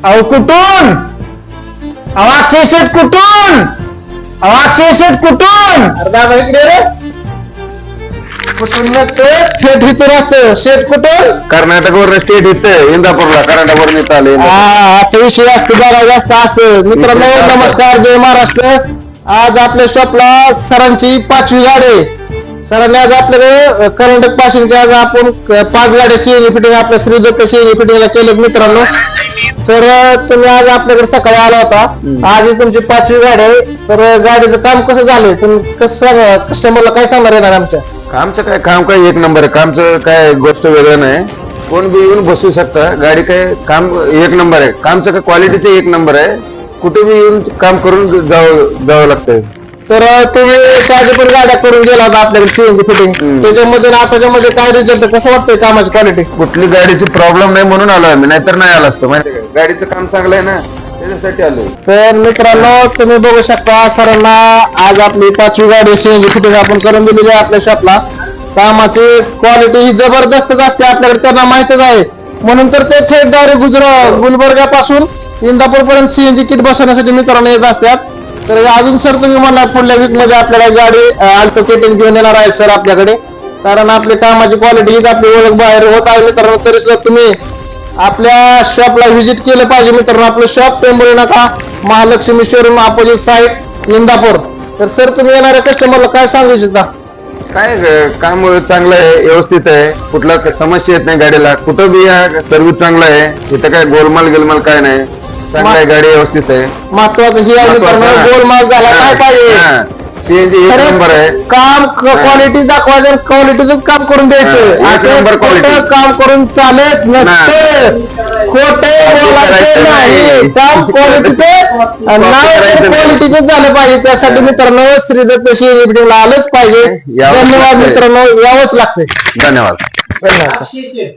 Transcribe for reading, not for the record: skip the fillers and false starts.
अहो कुठून? अहो अक्षय शेठ कुठून? अहो अक्षय शेठ कुठून? अरे दादा इकडे रे. कुठून नसतं थेट इथं असतं. शेठ कुठून? कर्नाटकवरून स्टेट इथं इंदापूरला कर्नाटकवरून इथं आले. असा विषय असतो बघा जास्त असं. मित्रांनो नमस्कार, जय महाराष्ट्र. आज आपल्या शॉपला सरांची 5वी गाडी आहे. सरांनी आज आपल्याकडे कर्नाटक पासूनच्या आज आपण 5 गाड्या सीएनजी फिटिंग आपल्या श्री दत्त सीएनजी फिटिंगला केलेत. मित्रांनो सर तुम्ही आज आपल्याकडे सकाळी आला होता. आज ही तुमची 5वी गाडी आहे. तर गाडीचं काम कसं झालंय तुम्ही कसं कस्टमरला काय सांगणार येणार आमच्या? कामचं काय काम काय एक नंबर आहे. कामचं काय गोष्ट वेगळं नाही. कोण बी येऊन बसू शकता. गाडी काय काम एक नंबर आहे. कामचं काय क्वालिटीचं एक नंबर आहे. कुठे बी येऊन काम करून जावं लागतंय. तर तुम्ही साधी पण गाड्या करून गेला होता आपल्याकडे सीएनजी फिटिंग. त्याच्यामध्ये आणि आताच्या मध्ये काय रिझल्ट कसं वाटतंय कामाची क्वालिटी? कुठली गाडीची प्रॉब्लेम नाही म्हणून आलो आम्ही, नाहीतर नाही आलो असतो. माहिती आहे का, गाडीचं काम चांगलं आहे ना, त्याच्यासाठी आलोय. तर मित्रांनो तुम्ही बघू शकता सरांना आज आपली 5वी गाडी सीएनजी फिटिंग आपण करून दिलेली आहे आपल्या शॉपला. कामाची क्वालिटी ही जबरदस्तच असते आपल्याकडे, त्यांना माहितच आहे. म्हणून तर ते थेट डायरेक्ट गुलबर्गापासून इंदापूर पर्यंत सीएनजी किट बसवण्यासाठी मित्रांनो येत असतात. तर अजून सर तुम्ही म्हणा पुढल्या वीक मध्ये आपल्याला गाडी अल्टो किटिंग घेऊन येणार आहे सर आपल्याकडे. कारण आपली कामाची क्वालिटी हीच आपली ओळख बाहेर होत आहे मित्रांनो. तरी सुद्धा तुम्ही आपल्या शॉपला व्हिजिट केलं पाहिजे मित्रांनो. आपलं शॉप टेंबोली नाका Mahalakshmi showroom opposite side Indapur. तर सर तुम्ही येणाऱ्या कस्टमरला काय सांगू इच्छिता? काय काम चांगलं आहे, व्यवस्थित आहे. कुठला समस्या येत नाही गाडीला. कुठं बी या सर्व्हिस चांगला आहे. इथं काय गोलमाल गिलमाल काय नाही. चांगलं आहे, गाडी व्यवस्थित आहे. महत्वाचं ही आहे मित्रांनो, गोलमाल झाला काय पाहिजे. सीएनजी एक नंबर आहे. काम क्वालिटी दाखवायचं, क्वालिटीच काम करून द्यायचं. एक नंबर quality. असं काम करून चालत नसतं. खोटे बोलायचे नाही. काम क्वालिटीचं क्वालिटीच झालं पाहिजे. त्यासाठी मित्रांनो श्री दत्त सीएनजी फिटिंगला आलंच पाहिजे. यावंच धन्यवाद लागतंय. मित्रांनो, यावंच लागतंय. धन्यवाद. धन्यवाद.